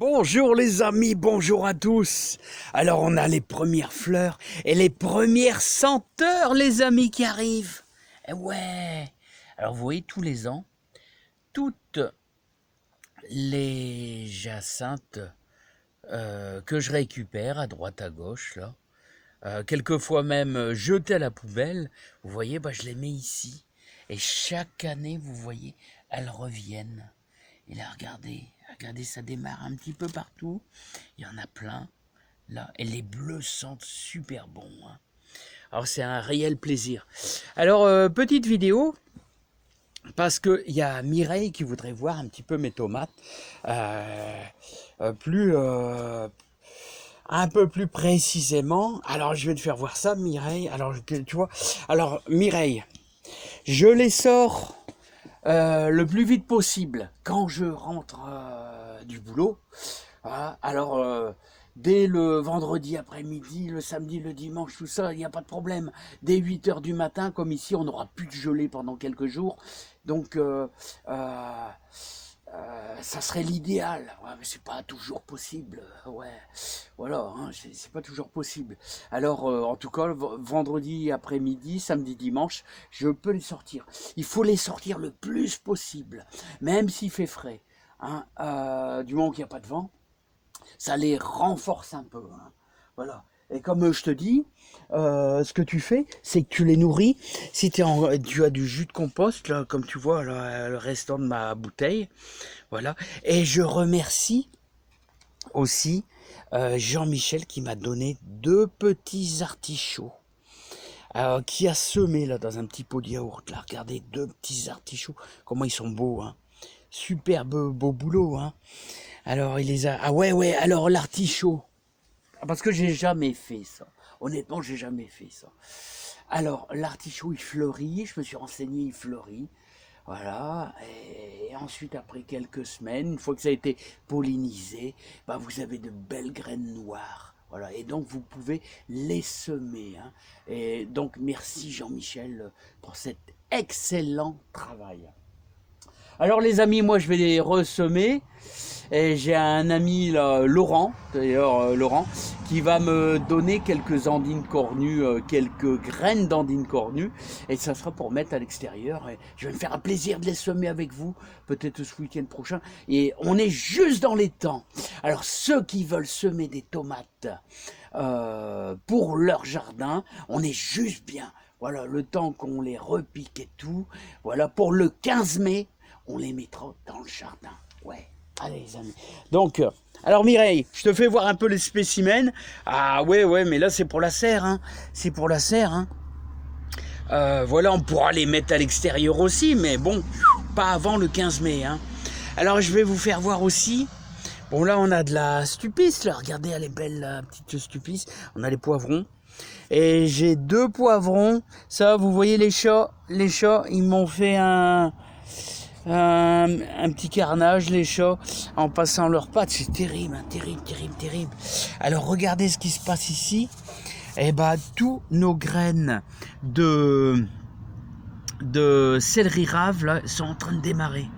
Bonjour les amis, bonjour à tous. Alors on a les premières fleurs et les premières senteurs les amis qui arrivent. Eh ouais. Alors vous voyez tous les ans, toutes les jacinthes que je récupère à droite à gauche là, quelquefois même jetées à la poubelle, vous voyez, je les mets ici. Et chaque année, vous voyez, elles reviennent. Et là, regardez, ça démarre un petit peu partout. Il y en a plein, là. Et les bleus sentent super bon. Hein. Alors, c'est un réel plaisir. Alors, petite vidéo, parce qu'il y a Mireille qui voudrait voir un petit peu mes tomates. Un peu plus précisément. Alors, je vais te faire voir ça, Mireille. Alors, tu vois. Alors, Mireille, je les sors le plus vite possible quand je rentre du boulot. Voilà. Alors, dès le vendredi après-midi, le samedi, le dimanche, tout ça, il n'y a pas de problème. Dès 8 heures du matin, comme ici, on n'aura plus de gelée pendant quelques jours. Donc, ça serait l'idéal. Ouais, mais c'est pas toujours possible. Ouais, voilà, hein, c'est pas toujours possible. Alors, en tout cas, vendredi après-midi, samedi, dimanche, je peux les sortir. Il faut les sortir le plus possible, même s'il fait frais. Hein, du moment qu'il n'y a pas de vent, ça les renforce un peu. Hein, voilà. Et comme je te dis, ce que tu fais, c'est que tu les nourris. Si tu as du jus de compost, là, comme tu vois, là, le restant de ma bouteille, voilà. Et je remercie aussi Jean-Michel qui m'a donné 2 petits artichauts. Qui a semé là dans un petit pot de yaourt. Là, regardez, 2 petits artichauts. Comment ils sont beaux, hein. Superbe beau boulot, hein. Alors il les a. Ah ouais, alors l'artichaut. Parce que j'ai jamais fait ça. Honnêtement, j'ai jamais fait ça. Alors, l'artichaut, il fleurit. Je me suis renseigné, il fleurit. Voilà. Et ensuite, après quelques semaines, une fois que ça a été pollinisé, vous avez de belles graines noires. Voilà. Et donc, vous pouvez les semer. Hein. Et donc, merci Jean-Michel pour cet excellent travail. Alors les amis, moi je vais les ressemer. Et j'ai un ami là, Laurent, d'ailleurs Laurent, qui va me donner quelques andines cornues, quelques graines d'andines cornues, et ça sera pour mettre à l'extérieur. Et je vais me faire un plaisir de les semer avec vous, peut-être ce week-end prochain. Et on est juste dans les temps. Alors ceux qui veulent semer des tomates pour leur jardin, on est juste bien. Voilà, le temps qu'on les repique et tout. Voilà, pour le 15 mai, on les mettra dans le jardin. Ouais. Allez les amis. Donc, alors Mireille, je te fais voir un peu les spécimens. Ah ouais, mais là c'est pour la serre. Hein. C'est pour la serre. Hein. Voilà, on pourra les mettre à l'extérieur aussi, mais bon, pas avant le 15 mai. Hein. Alors je vais vous faire voir aussi. Bon là on a de la stupice, là. Regardez, elle est belle la petite stupice. On a les poivrons. Et j'ai 2 poivrons. Ça, vous voyez les chats, ils m'ont fait un petit carnage, les chats, en passant leurs pattes. C'est terrible, hein, terrible. Alors regardez ce qui se passe ici. Et tous nos graines de céleri rave là, sont en train de démarrer.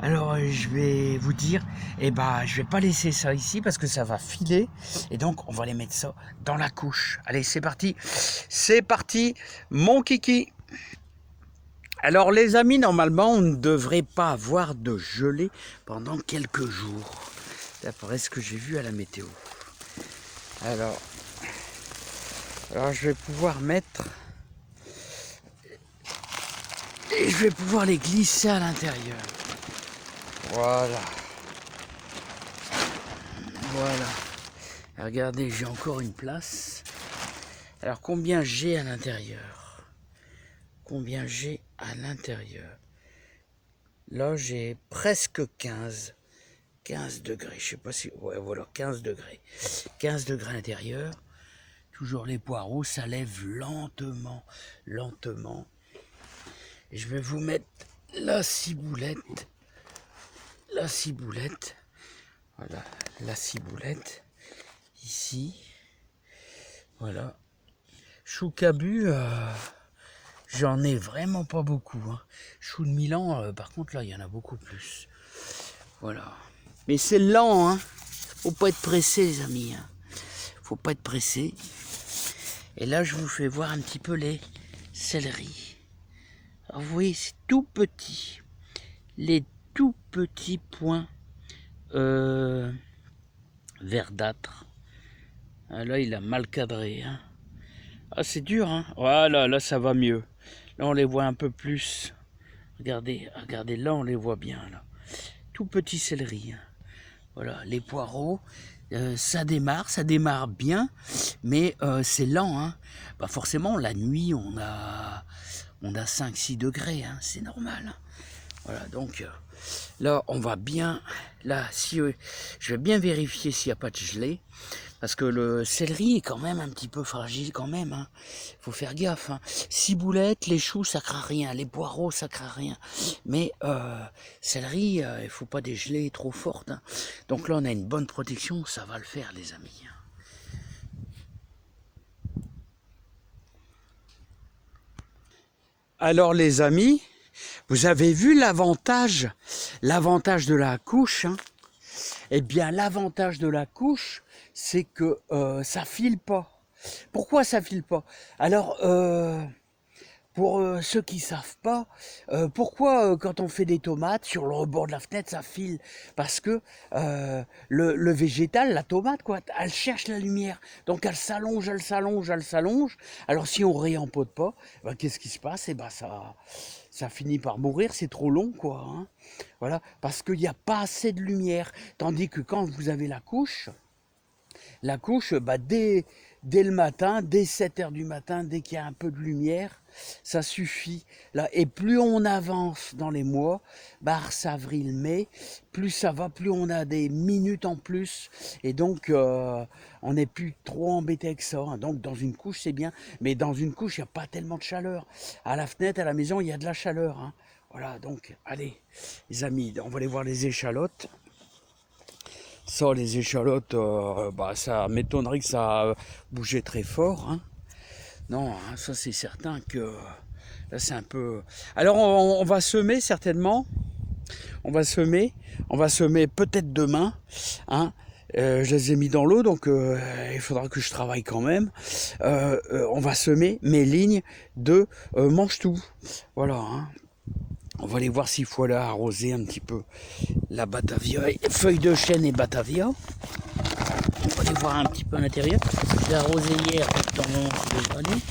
Alors je vais vous dire, je vais pas laisser ça ici parce que ça va filer. Et donc on va les mettre ça dans la couche. Allez, c'est parti, mon kiki. Alors les amis, normalement on ne devrait pas avoir de gelée pendant quelques jours, d'après ce que j'ai vu à la météo. Alors je vais pouvoir mettre, et je vais pouvoir les glisser à l'intérieur. Voilà. Regardez, j'ai encore une place. Alors combien j'ai à l'intérieur? Là, j'ai presque 15 degrés. Je sais pas si... Ouais, voilà, 15 degrés. 15 degrés à l'intérieur. Toujours les poireaux, ça lève lentement. Et je vais vous mettre la ciboulette. Voilà, la ciboulette. Ici. Voilà. Chou-cabu... J'en ai vraiment pas beaucoup. Hein. Chou de Milan, par contre, là, il y en a beaucoup plus. Voilà. Mais c'est lent, hein. faut pas être pressé, les amis. Hein. Faut pas être pressé. Et là, je vous fais voir un petit peu les céleris. Alors, vous voyez, c'est tout petit. Les tout petits points verdâtres. Ah, là, il a mal cadré. Hein. Ah, c'est dur, hein. Voilà, là, ça va mieux. Là, on les voit un peu plus. Regardez, regardez, là, on les voit bien, là. Tout petit céleri. Hein. Voilà, les poireaux, ça démarre bien, mais c'est lent. Hein. Bah forcément, la nuit, on a 5-6 degrés, hein, c'est normal. Hein. Voilà, donc là, on va bien, là, si je vais bien vérifier s'il n'y a pas de gelée, parce que le céleri est quand même un petit peu fragile quand même. Hein. Faut faire gaffe. Hein. Ciboulettes, les choux, ça craint rien. Les poireaux, ça craint rien. Mais céleri, il faut pas des gelées trop fortes. Hein. Donc là, on a une bonne protection. Ça va le faire, les amis. Alors, les amis, vous avez vu l'avantage de la couche. Hein. Eh bien, l'avantage de la couche, c'est que ça file pas. Pourquoi ça file pas? Alors, pour ceux qui savent pas, pourquoi quand on fait des tomates sur le rebord de la fenêtre ça file? Parce que le végétal, la tomate quoi, elle cherche la lumière, donc elle s'allonge, elle s'allonge, elle s'allonge. Alors si on réempote pas, ben, qu'est-ce qui se passe? Et ben ça finit par mourir, c'est trop long quoi. Hein. Voilà, parce qu'il n'y a pas assez de lumière. Tandis que quand vous avez la couche, bah, dès le matin, dès 7 heures du matin, dès qu'il y a un peu de lumière, ça suffit. Là, et plus on avance dans les mois, mars, avril, mai, plus ça va, plus on a des minutes en plus. Et donc, on n'est plus trop embêté avec ça. Hein. Donc, dans une couche, c'est bien. Mais dans une couche, il n'y a pas tellement de chaleur. À la fenêtre, à la maison, il y a de la chaleur. Hein. Voilà, donc, allez, les amis, on va aller voir les échalotes. Ça, les échalotes, bah, ça m'étonnerait que ça bougeait très fort. Hein. Non, hein, ça c'est certain que là c'est un peu... Alors on va semer certainement. On va semer peut-être demain. Hein. Je les ai mis dans l'eau, donc il faudra que je travaille quand même. On va semer mes lignes de mange-tout. Voilà. Hein. On va aller voir s'il faut aller arroser un petit peu la batavia, feuilles de chêne et batavia. On va aller voir un petit peu à l'intérieur. J'ai arrosé hier, maintenant ça devrait aller.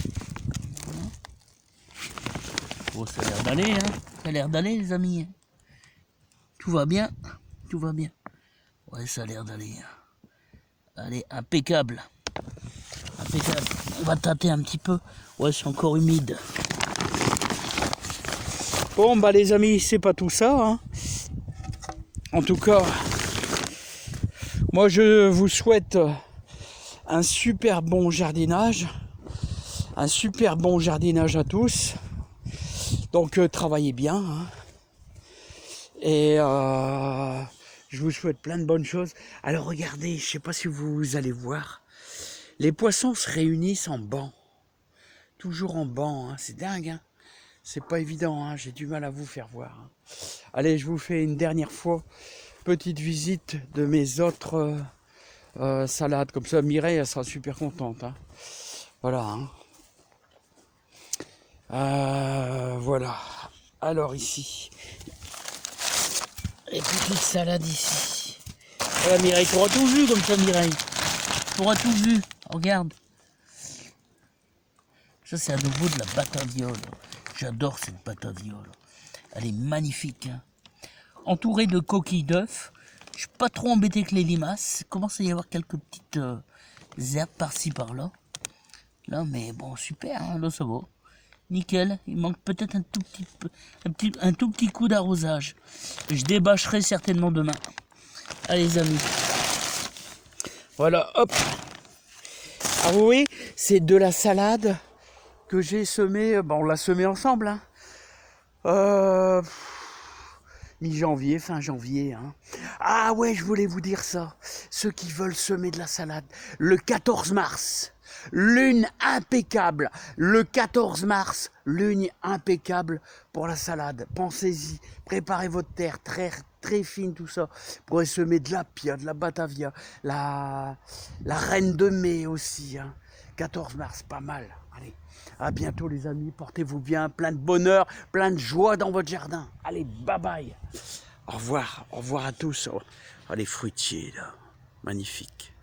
Oh, ça a l'air d'aller, hein. Ça a l'air d'aller, les amis. Tout va bien, tout va bien. Ouais, ça a l'air d'aller. Allez, impeccable. Impeccable. On va tâter un petit peu. Ouais, c'est encore humide. Bon, bah les amis, c'est pas tout ça. Hein. En tout cas, moi je vous souhaite un super bon jardinage. Un super bon jardinage à tous. Donc travaillez bien. Hein. Et je vous souhaite plein de bonnes choses. Alors regardez, je ne sais pas si vous allez voir. Les poissons se réunissent en banc. Toujours en banc, hein. C'est dingue. Hein. C'est pas évident, hein. J'ai du mal à vous faire voir. Hein. Allez, je vous fais une dernière fois petite visite de mes autres salades. Comme ça, Mireille, elle sera super contente. Hein. Voilà. Hein. Voilà. Alors ici, les petites salades ici. Voilà Mireille, tu auras tout vu comme ça Mireille. Tu auras tout vu. Regarde. Ça c'est à nouveau de la bataviole. J'adore cette bataviole. Elle est magnifique. Hein. Entourée de coquilles d'œufs. Je suis pas trop embêté avec les limaces. Il commence à y avoir quelques petites herbes par-ci par-là. Là, mais bon, super. Hein, là, ça va. Nickel. Il manque peut-être un tout petit coup d'arrosage. Je débâcherai certainement demain. Allez, les amis. Voilà, hop. Ah, vous voyez, c'est de la salade que j'ai semée. Bon, on l'a semée ensemble. Hein. Mi-janvier, fin janvier. Hein. Ah ouais, je voulais vous dire ça. Ceux qui veulent semer de la salade, le 14 mars, lune impeccable. Le 14 mars, lune impeccable pour la salade. Pensez-y, préparez votre terre très très fine, tout ça. Vous pourrez semer de la Pia, de la Batavia, la Reine de Mai aussi. Hein. 14 mars, pas mal. Allez, à bientôt les amis, portez-vous bien, plein de bonheur, plein de joie dans votre jardin. Allez, bye bye. Au revoir à tous. Oh, les fruitiers là, magnifiques.